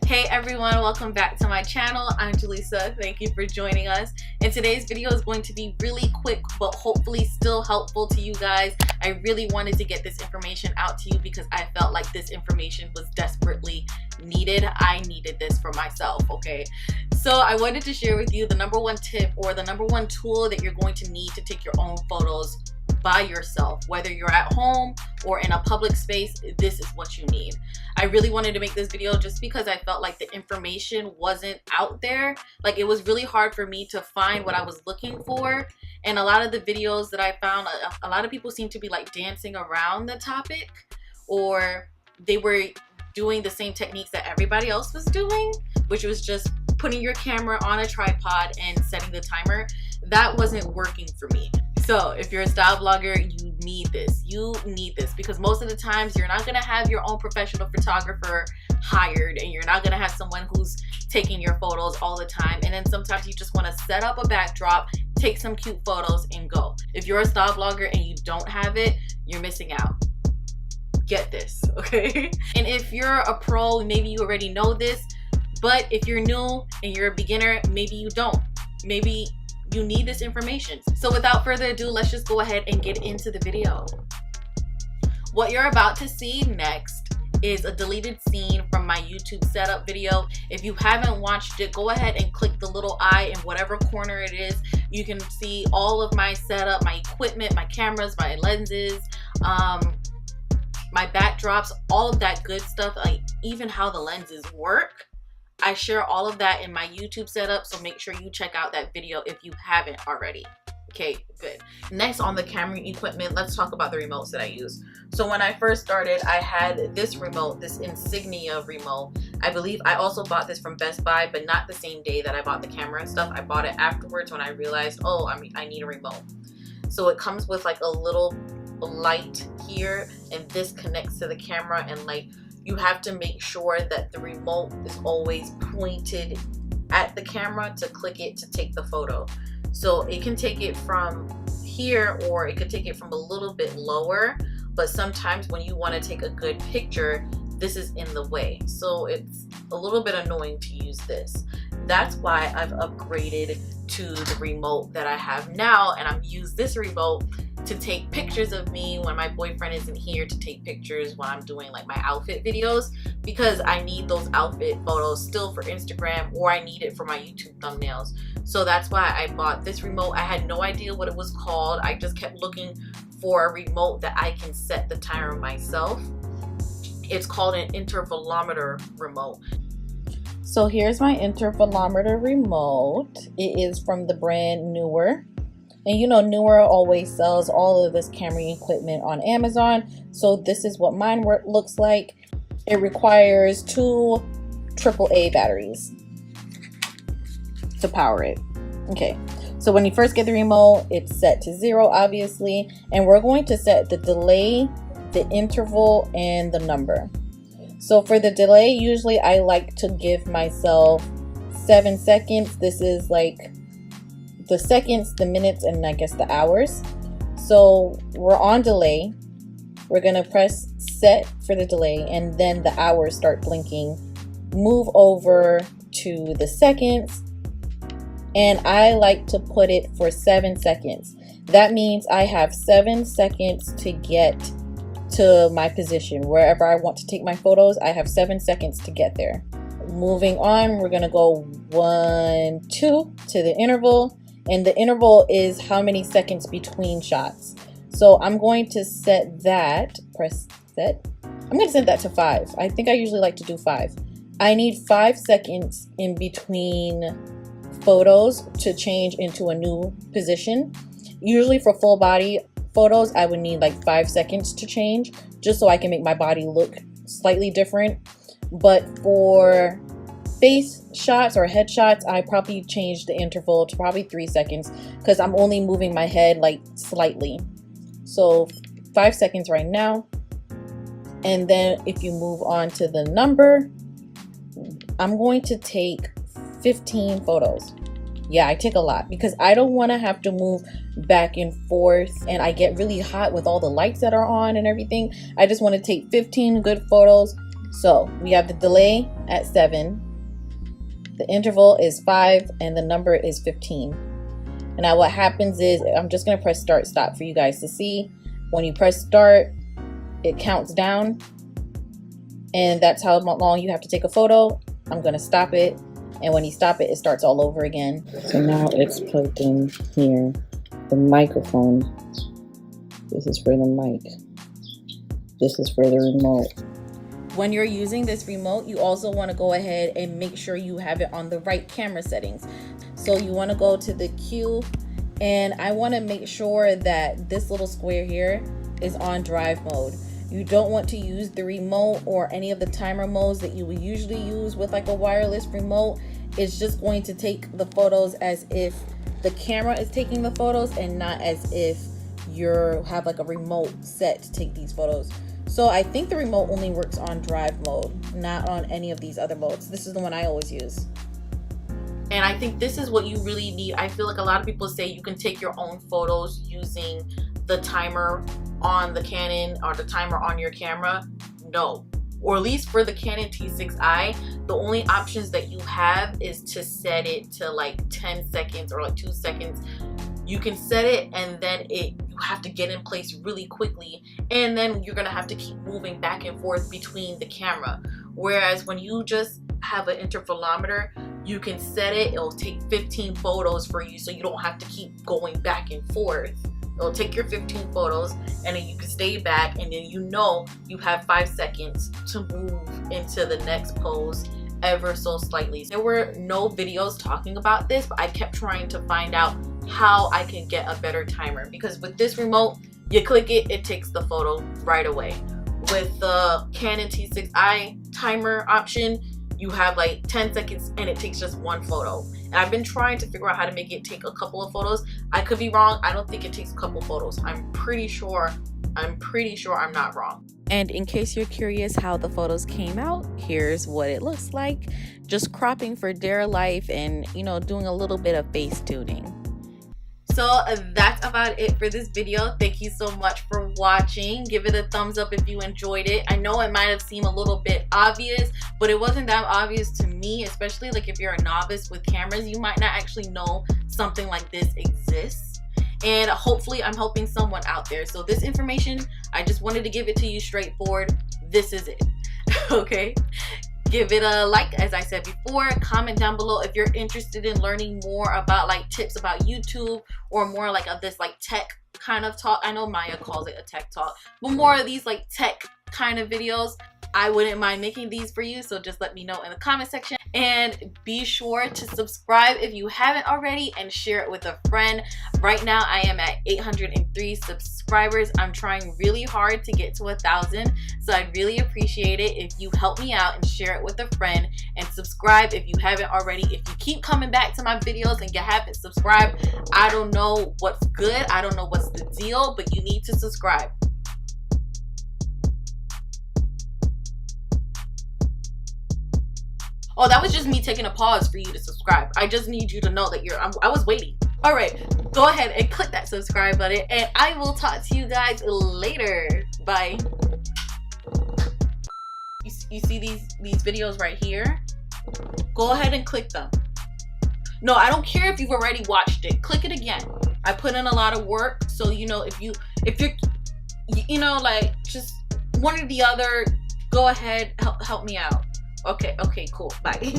Hey everyone, welcome back to my channel. I'm Jaleesa. Thank you for joining us. And today's video is going to be really quick, but hopefully still helpful to you guys. I really wanted to get this information out to you because I felt like this information was desperately needed. I needed this for myself, okay? So I wanted to share with you the number one tip or the number one tool that you're going to need to take your own photos by yourself. Whether you're at home or in a public space, this is what you need. I really wanted to make this video just because I felt like the information wasn't out there. Like, it was really hard for me to find what I was looking for, and a lot of the videos that I found, a lot of people seem to be like dancing around the topic, or they were doing the same techniques that everybody else was doing, which was just putting your camera on a tripod and setting the timer. That wasn't working for me. So if you're a style blogger, you need this. You need this because most of the times you're not gonna have your own professional photographer hired, and you're not gonna have someone who's taking your photos all the time. And then sometimes you just wanna set up a backdrop, take some cute photos and go. If you're a style blogger and you don't have it, you're missing out. Get this, okay? And if you're a pro, maybe you already know this, but if you're new and you're a beginner, maybe you don't. Maybe you need this information. So without further ado, let's just go ahead and get into the video. What you're about to see next is a deleted scene from my YouTube setup video. If you haven't watched it, go ahead and click the little eye in whatever corner it is. You can see all of my setup, my equipment, my cameras, my lenses, my backdrops, all of that good stuff, like even how the lenses work. I share all of that in my YouTube setup, so make sure you check out that video if you haven't already. Okay, good. Next on the camera equipment, let's talk about the remotes that I use. So when I first started, I had this remote, this Insignia remote. I believe I also bought this from Best Buy, but not the same day that I bought the camera and stuff. I bought it afterwards when I realized, oh, I need a remote. So it comes with like a little light here, and this connects to the camera, and like, you have to make sure that the remote is always pointed at the camera to click it to take the photo. So it can take it from here, or it could take it from a little bit lower, but sometimes when you want to take a good picture, this is in the way. So it's a little bit annoying to use this. That's why I've upgraded to the remote that I have now, and I've used this remote to take pictures of me when my boyfriend isn't here, to take pictures when I'm doing like my outfit videos, because I need those outfit photos still for Instagram, or I need it for my YouTube thumbnails. So that's why I bought this remote. I had no idea what it was called. I just kept looking for a remote that I can set the timer myself. It's called an intervolumeter remote. So here's my intervolumeter remote. It is from the brand Newer. And you know, Newer always sells all of this camera equipment on Amazon. So this is what mine looks like. It requires 2 AAA batteries to power it. Okay, so when you first get the remote, it's set to 0, obviously. And we're going to set the delay, the interval, and the number. So for the delay, usually I like to give myself 7 seconds. This is like the seconds, the minutes, and I guess the hours. So we're on delay. We're gonna press set for the delay, and then the hours start blinking. Move over to the seconds, and I like to put it for 7 seconds. That means I have 7 seconds to get to my position. Wherever I want to take my photos, I have 7 seconds to get there. Moving on, we're gonna go 1, 2 to the interval. And the interval is how many seconds between shots. So I'm going to set that, press set. I'm gonna set that to 5. I think I usually like to do 5. I need 5 seconds in between photos to change into a new position. Usually for full body photos, I would need like 5 seconds to change, just so I can make my body look slightly different. But for face shots or headshots, I probably change the interval to probably 3 seconds, because I'm only moving my head like slightly. So 5 seconds right now. And then if you move on to the number, I'm going to take 15 photos. Yeah, I take a lot because I don't want to have to move back and forth, and I get really hot with all the lights that are on and everything. I just want to take 15 good photos, So we have the delay at 7, the interval is 5, and the number is 15. And now what happens is, I'm just gonna press start stop for you guys to see. When you press start, it counts down, and that's how long you have to take a photo. I'm gonna stop it, and when you stop it, it starts all over again. So now it's plugged in here. The microphone, this is for the mic. This is for the remote. When you're using this remote, you also want to go ahead and make sure you have it on the right camera settings. So you want to go to the Q, and I want to make sure that this little square here is on drive mode. You don't want to use the remote or any of the timer modes that you would usually use with like a wireless remote. It's just going to take the photos as if the camera is taking the photos and not as if you have like a remote set to take these photos. So I think the remote only works on drive mode, not on any of these other modes. This is the one I always use. And I think this is what you really need. I feel like a lot of people say you can take your own photos using the timer on the Canon or the timer on your camera. No, or at least for the Canon T6i, the only options that you have is to set it to like 10 seconds or like 2 seconds. You can set it, and then you have to get in place really quickly, and then you're gonna have to keep moving back and forth between the camera. Whereas when you just have an intervolumeter, you can set it, it'll take 15 photos for you, so you don't have to keep going back and forth. It'll take your 15 photos, and then you can stay back, and then you know you have 5 seconds to move into the next pose ever so slightly. There were no videos talking about this, but I kept trying to find out how I can get a better timer, because with this remote, you click it, it takes the photo right away. With the Canon T6i timer option, you have like 10 seconds and it takes just 1 photo. And I've been trying to figure out how to make it take a couple of photos. I could be wrong. I don't think it takes a couple photos. I'm pretty sure I'm not wrong. And in case you're curious how the photos came out, here's what it looks like. Just cropping for dear life and, you know, doing a little bit of face tuning. So that's about it for this video. Thank you so much for watching. Give it a thumbs up if you enjoyed it. I know it might have seemed a little bit obvious, but it wasn't that obvious to me, especially like if you're a novice with cameras, you might not actually know something like this exists. And hopefully I'm helping someone out there. So this information, I just wanted to give it to you straightforward. This is it. Okay? Give it a like, as I said before. Comment down below if you're interested in learning more about like tips about YouTube, or more like of this like tech kind of talk. I know Maya calls it a tech talk, but more of these like tech kind of videos. I wouldn't mind making these for you, so just let me know in the comment section. And be sure to subscribe if you haven't already, and share it with a friend. Right now I am at 803 subscribers. I'm trying really hard to get to 1,000, so I'd really appreciate it if you help me out and share it with a friend, and subscribe if you haven't already. If you keep coming back to my videos and you haven't subscribed, I don't know what's good, I don't know what's the deal, but you need to subscribe. Oh, that was just me taking a pause for you to subscribe. I just need you to know that I was waiting. All right, go ahead and click that subscribe button, and I will talk to you guys later. Bye. You see these videos right here? Go ahead and click them. No, I don't care if you've already watched it. Click it again. I put in a lot of work, so you know if you're you know, like just one or the other, go ahead, help me out. Okay, cool. Bye.